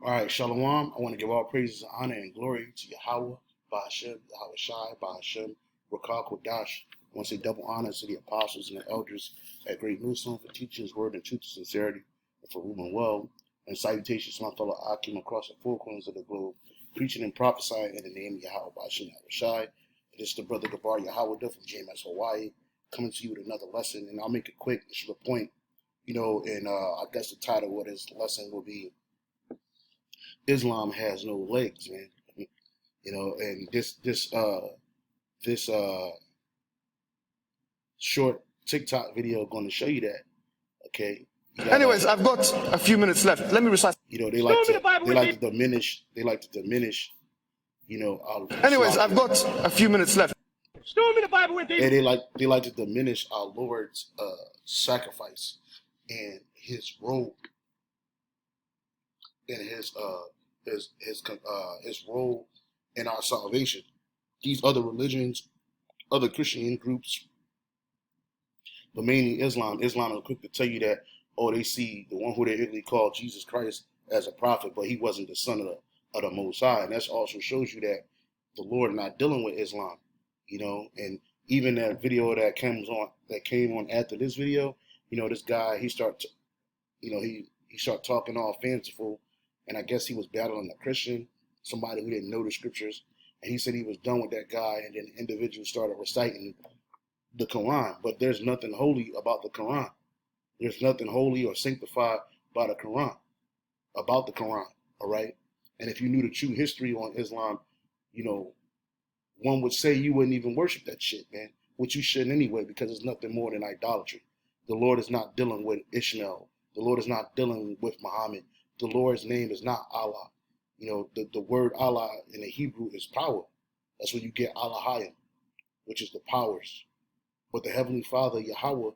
All right, Shalom. I want to give all praises, honor, and glory to Yahweh, Bahashem, Yahweh Shai, Bahashem, Rakal Kodash. I want to say double honor to the apostles and the elders at Great Newsom for teaching his word in truth and sincerity, and for ruling well. And salutations to my fellow Akim across the four corners of the globe, preaching and prophesying in the name of Yahweh, Bahashem, Yahweh Shai. This is the brother Gabar Yahweh from JMS Hawaii, coming to you with another lesson. And I'll make it quick, to the point, and I guess the title of this lesson will be Islam has no legs, man. And this short TikTok video going to show you that. Okay. Anyways, I've got a few minutes left. Let me recite. They like to diminish. Anyways, I've got a few minutes left. Show me the Bible with And they like to diminish our Lord's sacrifice and his robe and his role in our salvation. These other religions, other Christian groups, but mainly Islam is quick to tell you that, they see the one who they really call Jesus Christ as a prophet, but he wasn't the son of the Most High. And that also shows you that the Lord not dealing with Islam, and even that video that came on after this video, this guy, he start talking all fanciful. And I guess he was battling a Christian, somebody who didn't know the scriptures. And he said he was done with that guy. And then the individual started reciting the Quran. But there's nothing holy about the Quran. There's nothing holy or sanctified by the Quran, about the Quran. All right. And if you knew the true history on Islam, one would say you wouldn't even worship that shit, man, which you shouldn't anyway, because it's nothing more than idolatry. The Lord is not dealing with Ishmael. The Lord is not dealing with Muhammad. The Lord's name is not Allah. The word Allah in the Hebrew is power. That's where you get Allahayim, which is the powers. But the Heavenly Father, Yahweh,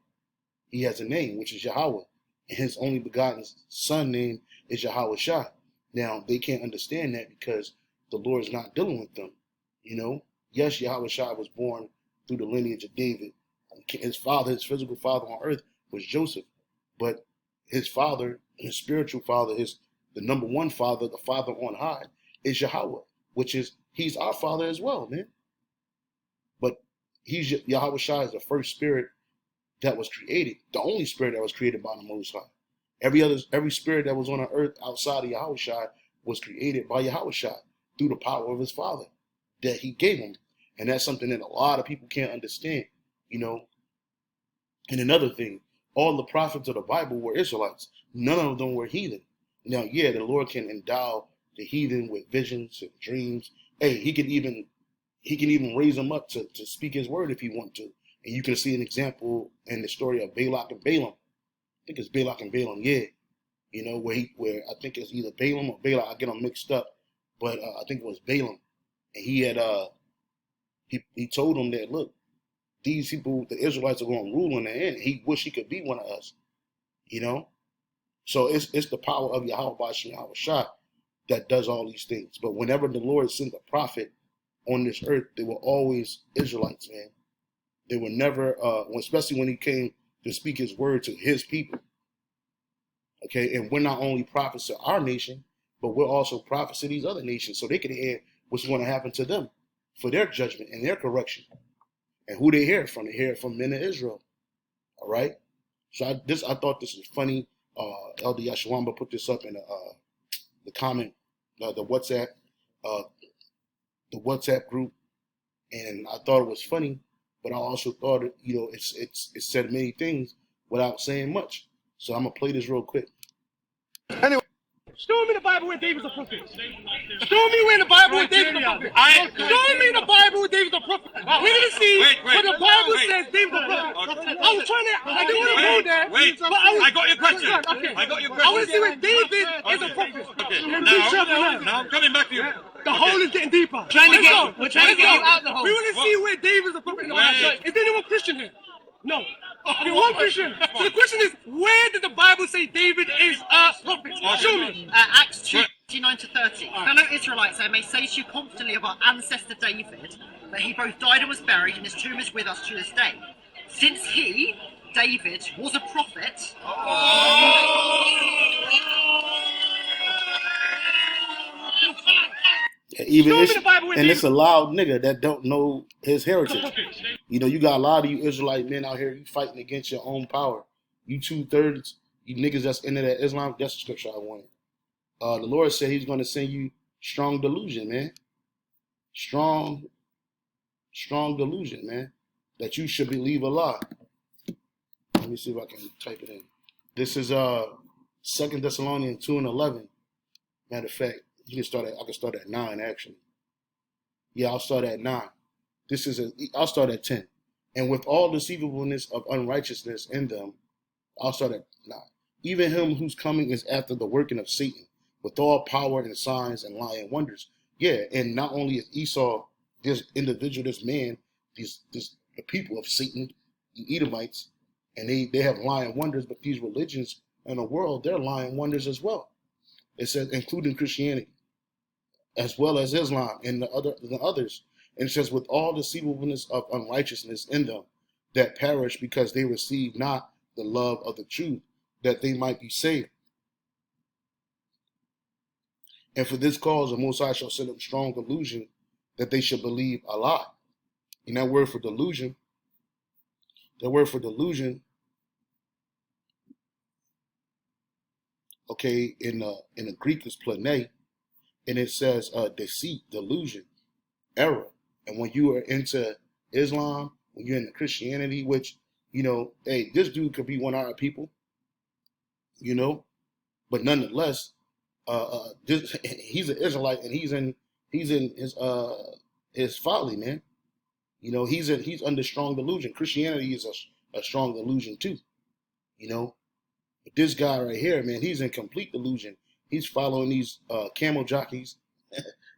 he has a name, which is Yahweh. And his only begotten son name is Yahweh Shai. Now, they can't understand that because the Lord is not dealing with them. Yes, Yahweh Shai was born through the lineage of David. His father, his physical father on earth was Joseph. But his father, his spiritual father, the number one father, the father on high, is Yahweh, which is, he's our father as well, man. But Yahweh Shai is the first spirit that was created, the only spirit that was created by the Most High. Every spirit that was on the earth outside of Yahweh Shai was created by Yahweh Shai through the power of his father that he gave him. And that's something that a lot of people can't understand, And another thing, all the prophets of the Bible were Israelites. None of them were heathen. Now, yeah, the Lord can endow the heathen with visions and dreams. Hey, he can even raise them up to speak his word if he want to. And you can see an example in the story of Balak and Balaam. I think it's Balak and Balaam, yeah. Where I think it's either Balaam or Balak. I get them mixed up, but I think it was Balaam, and he had he told them that, look, these people, the Israelites, are going to rule in the end. He wished he could be one of us, So it's the power of Yahweh Bashim Yahweh Shai that does all these things. But whenever the Lord sent a prophet on this earth, they were always Israelites, man. They were never, especially when he came to speak his word to his people. Okay, and we're not only prophets to our nation, but we're also prophets to these other nations, so they can hear what's going to happen to them for their judgment and their correction. And who they hear from? They hear from men of Israel. All right. So I thought this was funny. Elder Yashwamba put this up in the comment, the WhatsApp group, and I thought it was funny. But I also thought it said many things without saying much. So I'm gonna play this real quick. Anyway. Show me the Bible where David's a prophet. Show me where the Bible where David's a prophet. Show me the Bible where David's a prophet. We're gonna see what the Bible says David's a prophet. I was trying to, I didn't want to go there. But I got your question. Okay. I got your question. I want to see where David is a prophet. Okay. Now I'm coming back to you. The hole is getting deeper. We're trying to get you out the hole. We want to see where David's a prophet. Is there anyone Christian here? No. Okay, one Christian. So the question is, where did the Bible say David is a prophet? Show me. Acts 2:29 to 30. Fellow Israelites, I may say to you confidently of our ancestor David, that he both died and was buried, and his tomb is with us to this day. Since he, David, was a prophet. even Show me the Bible with and it's David. a loud nigga that don't know his heritage. You know, you got a lot of you Israelite men out here, you fighting against your own power. You 2/3, you niggas that's into that Islam. That's the scripture I wanted. The Lord said He's going to send you strong delusion, man. Strong delusion, man. That you should believe a lie. Let me see if I can type it in. This is 2 Thessalonians 2:11. Matter of fact, I can start at 9 actually. Yeah, I'll start at 9. I'll start at 10. And with all deceivableness of unrighteousness in them, I'll start at 9. Even him whose coming is after the working of Satan, with all power and signs and lying wonders. Yeah, and not only is Esau this individual, this man, the people of Satan, the Edomites, and they have lying wonders, but these religions in the world, they're lying wonders as well. It says, including Christianity, as well as Islam and the others. And it says, with all deceivableness of unrighteousness in them, that perish because they receive not the love of the truth, that they might be saved. And for this cause, the Most High shall send up strong delusion, that they should believe a lie. And that word for delusion, okay, in the Greek is plane, and it says deceit, delusion, error. And when you are into Islam, when you're into Christianity, which, you know, hey, this dude could be one of our people, you know, but nonetheless, he's an Israelite, and he's in his folly, man. You know, he's under strong delusion. Christianity is a strong delusion too, you know. But this guy right here, man, he's in complete delusion. He's following these camel jockeys,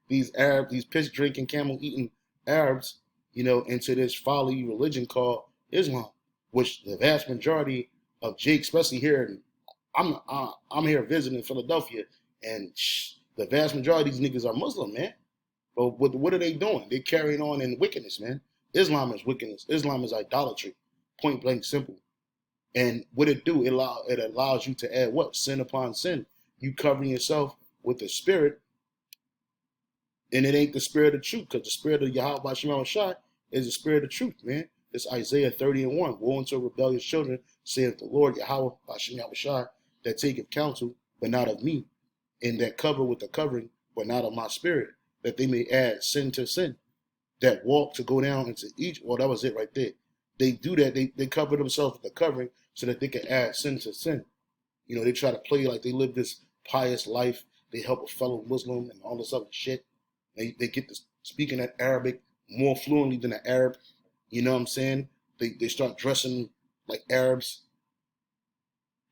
these Arab, these piss drinking, camel eating Arabs, you know, into this folly religion called Islam, which the vast majority of Jake, especially here, I'm here visiting Philadelphia, and the vast majority of these niggas are Muslim, man. But what are they doing? They're carrying on in wickedness, man. Islam is wickedness. Islam is idolatry, point blank simple. And what it do? It allows you to add what? Sin upon sin. You covering yourself with the spirit, and it ain't the spirit of truth, because the spirit of Yahweh Bashim Shai is the spirit of truth, man. It's Isaiah 30:1. Woe unto rebellious children, saith the Lord Yahweh Bashim Shai, that taketh counsel, but not of me, and that cover with the covering, but not of my spirit, that they may add sin to sin, that walk to go down into each. Well, that was it right there. They do that. They cover themselves with the covering so that they can add sin to sin. You know, they try to play like they live this pious life. They help a fellow Muslim and all this other shit. They get to speaking that Arabic more fluently than an Arab. You know what I'm saying? They start dressing like Arabs.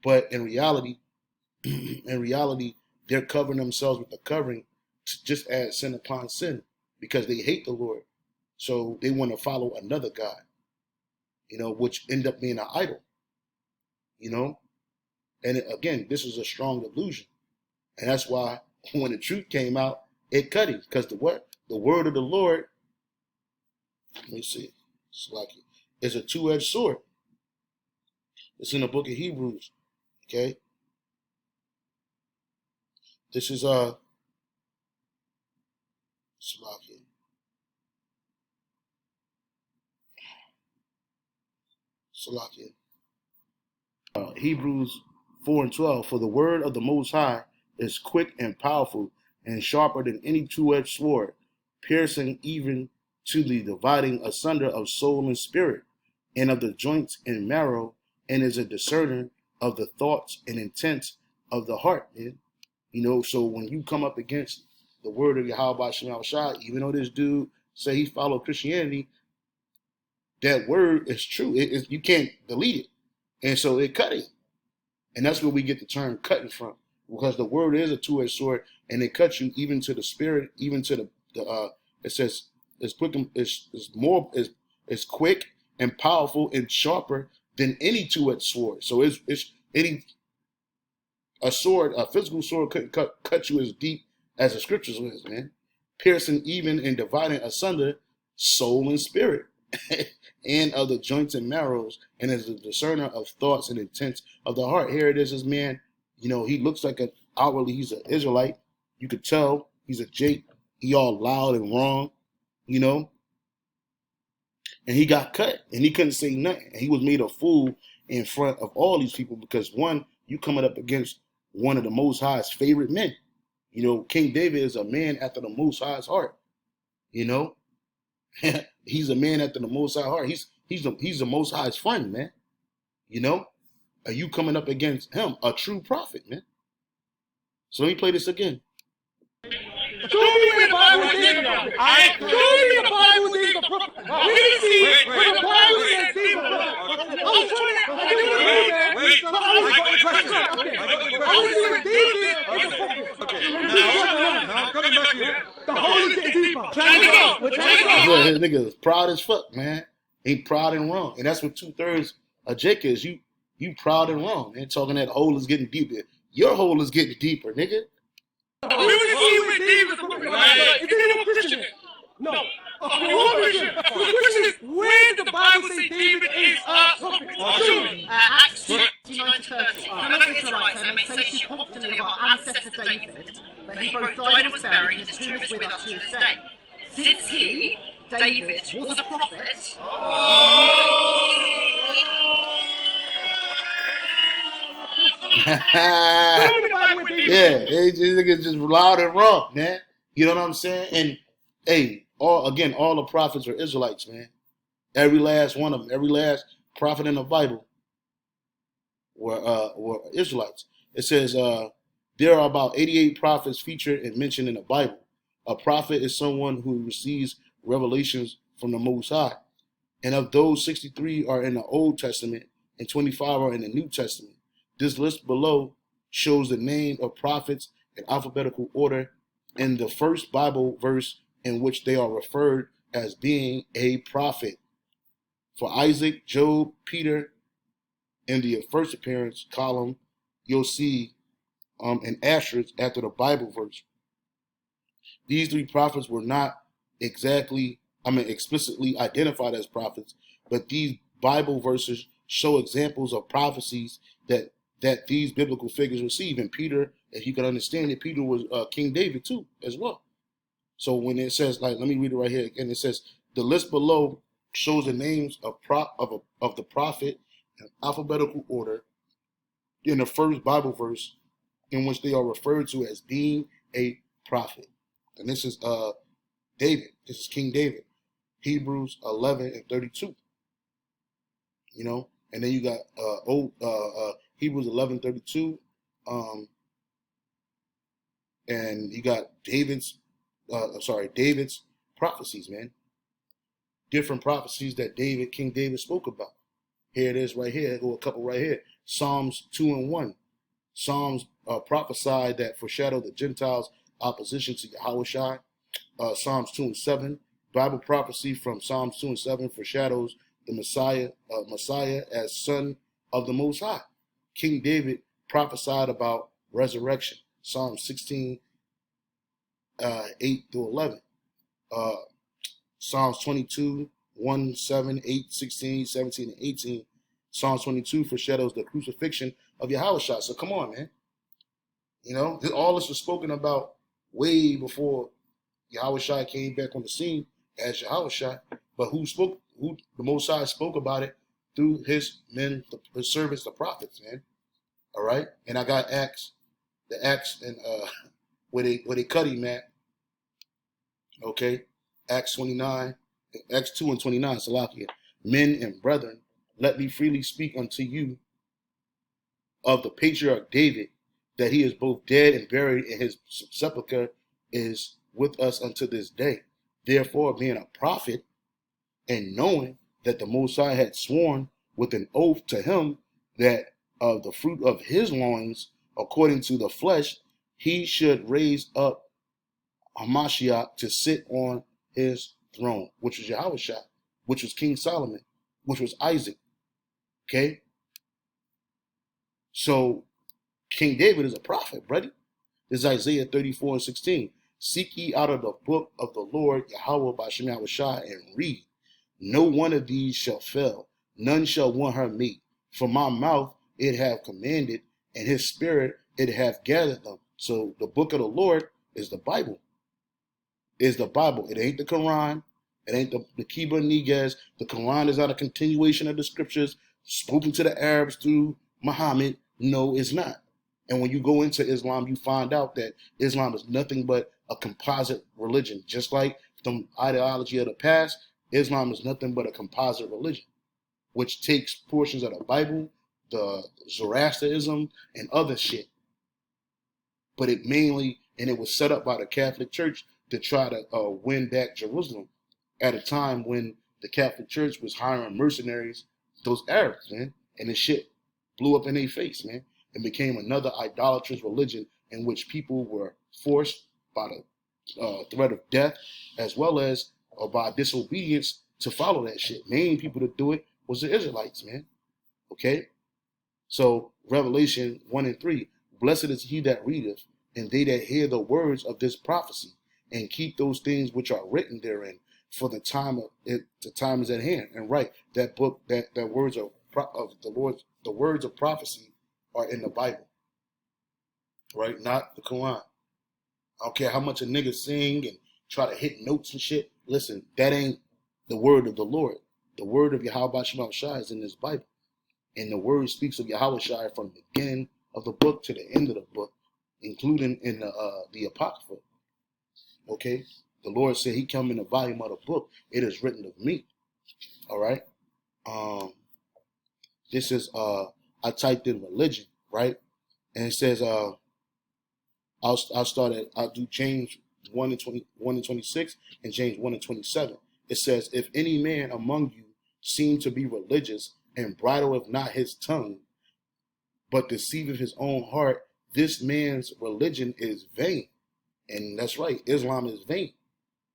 But in reality, they're covering themselves with the covering to just add sin upon sin, because they hate the Lord. So they want to follow another God, you know, which end up being an idol, you know. And again, this is a strong delusion. And that's why when the truth came out, it cut him, because the word of the Lord, let me see, it's a two-edged sword. It's in the book of Hebrews, okay? This is Hebrews 4:12. For the word of the Most High is quick and powerful, and sharper than any two-edged sword, piercing even to the dividing asunder of soul and spirit, and of the joints and marrow, and is a discerner of the thoughts and intents of the heart, man. You know, so when you come up against the word of Yahweh Shem Shai, even though this dude say he followed Christianity, that word is true. You can't delete it. And so it cut him. And that's where we get the term cutting from, because the word is a two-edged sword, and it cuts you even to the spirit, even to the it says it's quick, it's quick and powerful and sharper than any two-edged sword. So it's a sword, a physical sword couldn't cut you as deep as the scriptures is, man. Piercing even and dividing asunder soul and spirit, and of the joints and marrows, and is a discerner of thoughts and intents of the heart. Here it is, this man, you know, he looks like outwardly he's an Israelite. You could tell he's a Jake. He all loud and wrong, you know. And he got cut, and he couldn't say nothing. And he was made a fool in front of all these people because, one, you coming up against one of the Most High's favorite men. You know, King David is a man after the Most High's heart. You know, he's a man after the Most High heart. He's the Most High's friend, man. You know, are you coming up against him, a true prophet, man? So let me play this again. Show me where the Bible says David. Show me the Bible says the prophet. We didn't see where the Bible says David. I was trying to. I didn't want to David is a prophet. Now I'm coming back to you. The Holy is deeper. Trying to go. This nigga is proud as fuck, man. He proud and wrong, and that's what 2/3 of Jake is. You proud and wrong, man. Talking that hole is getting deeper. Your hole is getting deeper, nigga. We want to see where David is a prophet. Is there a Christian? No. The question is, where did the Bible say David is a prophet? Acts 29:30. Fellow Israelites, I may say to you confidently of our ancestor David, that he both died and was buried, and his tomb is with us to this day. Since he, David, was a prophet. Yeah, these niggas just loud and wrong, man. You know what I'm saying? And hey, all the prophets were Israelites, man. Every last one of them, every last prophet in the Bible were Israelites. It says there are about 88 prophets featured and mentioned in the Bible. A prophet is someone who receives revelations from the Most High. And of those, 63 are in the Old Testament and 25 are in the New Testament. This list below shows the name of prophets in alphabetical order in the first Bible verse in which they are referred as being a prophet. For Isaac, Job, Peter, in the first appearance column, you'll see an asterisk after the Bible verse. These three prophets were not explicitly identified as prophets, but these Bible verses show examples of prophecies that these biblical figures receive. And Peter, if you can understand it, Peter was King David too, as well. So when it says, like, let me read it right here again. It says, the list below shows the names of the prophet in alphabetical order in the first Bible verse in which they are referred to as being a prophet. And this is David. This is King David. Hebrews 11:32. You know, and then you got Hebrews 11:32, and you got David's prophecies, man. Different prophecies that King David spoke about. Here it is right here, or a couple right here. Psalms 2:1. Psalms prophesied that foreshadow the Gentiles' opposition to Yahushua. Psalms 2:7. Bible prophecy from Psalms 2:7 foreshadows the Messiah as son of the Most High. King David prophesied about resurrection. Psalm 16, 8-11. Psalms 22, 1, 7, 8, 16, 17, and 18. Psalms 22 foreshadows the crucifixion of Yahushua. So come on, man. You know, all this was spoken about way before Yahushua came back on the scene as Yahushua. But who the Most High spoke about it through his men, his servants, the prophets, man. All right, and I got Acts, and where they cut him at. Okay, Acts 29, Acts 2:29, Salakia. Men and brethren, let me freely speak unto you of the patriarch David, that he is both dead and buried, and his sepulchre is with us unto this day. Therefore, being a prophet, and knowing that the Most High had sworn with an oath to him that of the fruit of his loins, according to the flesh, he should raise up Hamashiach to sit on his throne, which was Yahushua, which was King Solomon, which was Isaac. Okay? So King David is a prophet, buddy. This is Isaiah 34:16. Seek ye out of the book of the Lord Yahweh by Shem Yahushua and read. No one of these shall fail, none shall want her meat. For my mouth it have commanded, and his spirit it have gathered them. So the book of the Lord is the Bible. is the Bible. It ain't the Quran. It ain't the Kibbutz Neges. The Quran is not a continuation of the scriptures spoken to the Arabs through Muhammad. No, it's not. And when you go into Islam, you find out that Islam is nothing but a composite religion. Just like the ideology of the past, Islam is nothing but a composite religion, which takes portions of the Bible, the Zoroastrianism, and other shit. But it was set up by the Catholic Church to try to win back Jerusalem at a time when the Catholic Church was hiring mercenaries, those Arabs, man, and the shit blew up in their face, man, and became another idolatrous religion in which people were forced by the threat of death, as well as by disobedience, to follow that shit. Main people to do it was the Israelites, man. Okay? So Revelation 1 and 3, blessed is he that readeth, and they that hear the words of this prophecy, and keep those things which are written therein, for the time is at hand. And right, that book, that words of the Lord, the words of prophecy are in the Bible, right? Not the Quran. I don't care how much a nigga sing and try to hit notes and shit. Listen, that ain't the word of the Lord. The word of Yahweh Shem Shai is in this Bible. And the word speaks of Yahweh Shai from the beginning of the book to the end of the book, including in the Apocrypha. Okay? The Lord said he come in the volume of the book. It is written of me. All right? This is, I typed in religion, right? And it says, I'll do James 1 and 26 and James 1 and 27. It says, if any man among you seem to be religious and bridleth not his tongue, but deceiveth his own heart, this man's religion is vain. And that's right, Islam is vain.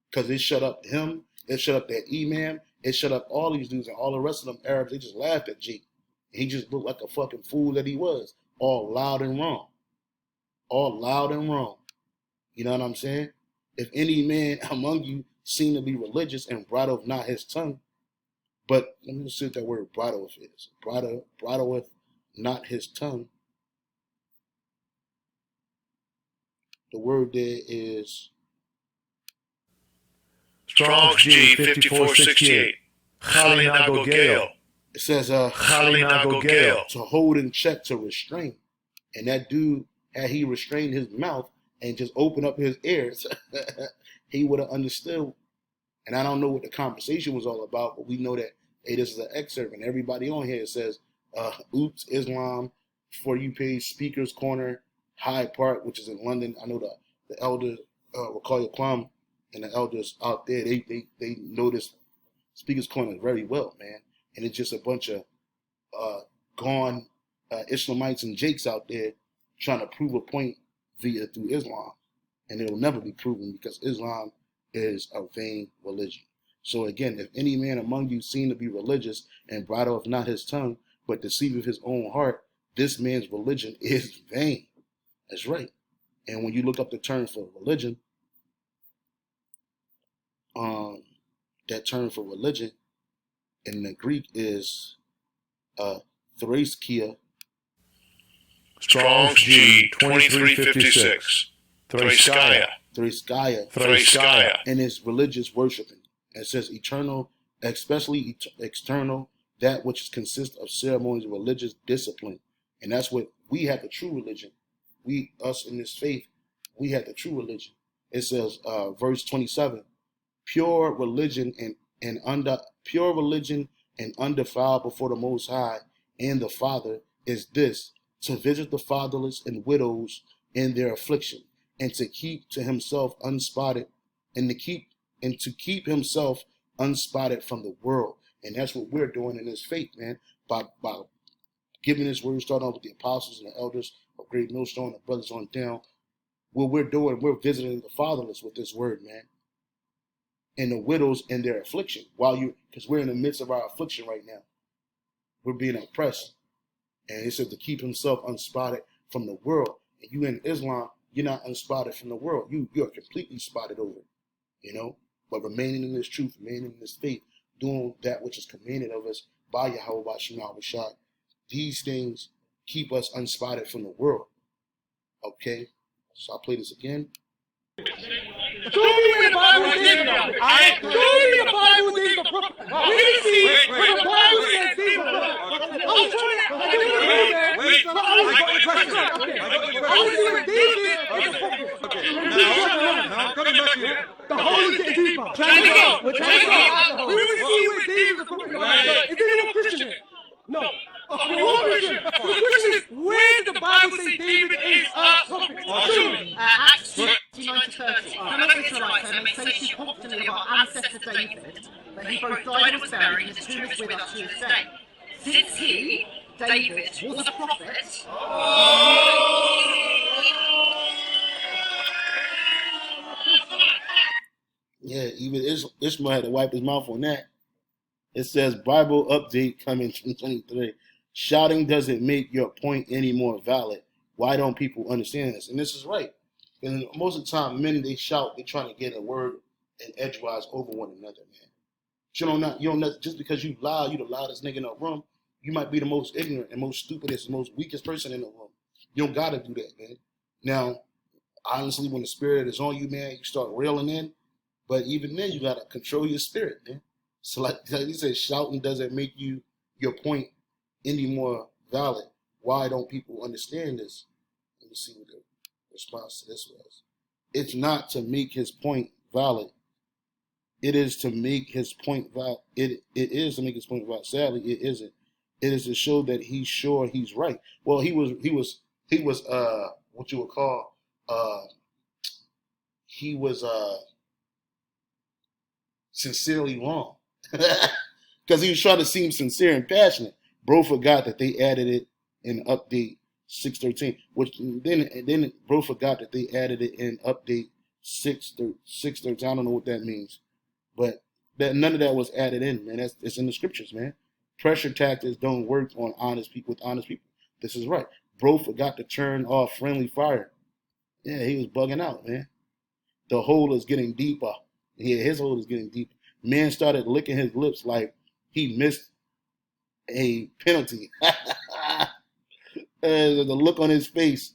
Because it shut up him, it shut up that imam, it shut up all these dudes, and all the rest of them Arabs, they just laughed at G. He just looked like a fucking fool that he was. All loud and wrong. All loud and wrong. You know what I'm saying? If any man among you seem to be religious and bridleth not his tongue, but let me see what that word bridleth is. Bridleth not his tongue. The word there is Strong's G 5468. Chalinagogeo. It says Chalinagogeo. to hold in check, to restrain. And that dude, had he restrained his mouth and just opened up his ears, he would have understood. And I don't know what the conversation was all about, but we know that, hey, this is an excerpt, and everybody on here says, oops, Islam, For You page, Speaker's Corner, Hyde Park, which is in London. I know the elders, Wakaya Plum, and the elders out there, they know this Speaker's Corner very well, man. And it's just a bunch of gone Islamites and Jakes out there trying to prove a point through Islam. And it'll never be proven, because Islam is a vain religion. So again, if any man among you seem to be religious and bridleth not his tongue, but deceiveth his own heart, this man's religion is vain. That's right. And when you look up the term for religion, that term for religion in the Greek is thraiskia. Strong's G 2356. Thraiskia. And it's religious worshiping. And it says eternal, especially external, that which consists of ceremonies of religious discipline. And that's what we have, the true religion. Us in this faith, we have the true religion. It says, verse 27, pure religion and undefiled before the Most High and the Father is this, to visit the fatherless and widows in their affliction, and to keep to himself unspotted, and to keep himself unspotted from the world. And that's what we're doing in this faith, man, by giving this word, starting off with the apostles and the elders of Great Millstone, the brothers on down. What we're doing, we're visiting the fatherless with this word, man, and the widows in their affliction. Because we're in the midst of our affliction right now. We're being oppressed. And it said to keep himself unspotted from the world. And you in Islam, you're not unspotted from the world. You're completely spotted over, you know. But remaining in this truth, remaining in this faith, doing that which is commanded of us by Yahweh Shem Shai. These things keep us unspotted from the world. Okay, so I'll play this again. Show me where the Bible says David. Show me the Bible where David's a prophet. We didn't see where the Bible says David's a prophet. I was trying to. I didn't want to go there. But I was got a question. I was see where David is a prophet. Now I'm coming back to you. The hole is getting deeper. Trying to go. We're trying to go. We didn't see where David's a prophet. Is there anyone Christian here? No. Okay, one Christian. The question is, where did the Bible say David is a prophet? Show me. Acts 29 to 30. Fellow Israelites, I may say to you confidently of our ancestor David, that he both died and was buried, and his tomb is with us to this day. Since he, David, was a prophet, Yeah, even Ishmael had to wipe his mouth on that. It says Bible update coming 2023. Shouting doesn't make your point any more valid. Why don't people understand this? And this is right. And most of the time, men, they shout, they're trying to get a word and edgewise over one another, man. But you don't know, just because you loud, you the loudest nigga in the room, you might be the most ignorant and most stupidest and most weakest person in the room. You don't gotta do that, man. Now, honestly, when the spirit is on you, man, you start reeling in. But even then, you gotta control your spirit, man. So like you said, shouting doesn't make your point any more valid. Why don't people understand this? Let me see what the response to this was. It's not to make his point valid. It is to make his point valid. It is to make his point valid. Sadly, it isn't. It is to show that he's sure he's right. Well, he was what you would call he was sincerely wrong. Because he was trying to seem sincere and passionate. Bro forgot that they added it in update 613, which then bro forgot that they added it in update 613. I don't know what that means, but that none of that was added in, man. It's in the scriptures, man. Pressure tactics don't work on honest people with honest people. This is right. Bro forgot to turn off friendly fire. Yeah, he was bugging out, man. The hole is getting deeper. Yeah, his hole is getting deeper. Man started licking his lips like he missed a penalty. The look on his face,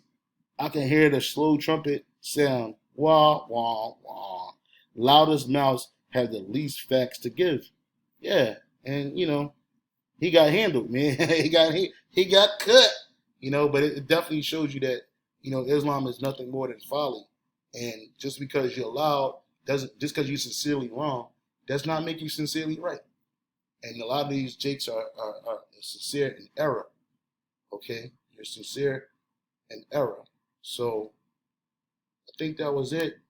I can hear the slow trumpet sound. Wah, wah, wah. Loudest mouths have the least facts to give. Yeah, and he got handled, man. he got cut. But it definitely shows you that Islam is nothing more than folly. And just because you're loud just because you're sincerely wrong does not make you sincerely right. And a lot of these jakes are sincere in error. Okay, you're sincere in error. So I think that was it.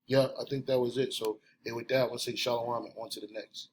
Yeah, I think that was it. So with that, I want to say shalom and on to the next.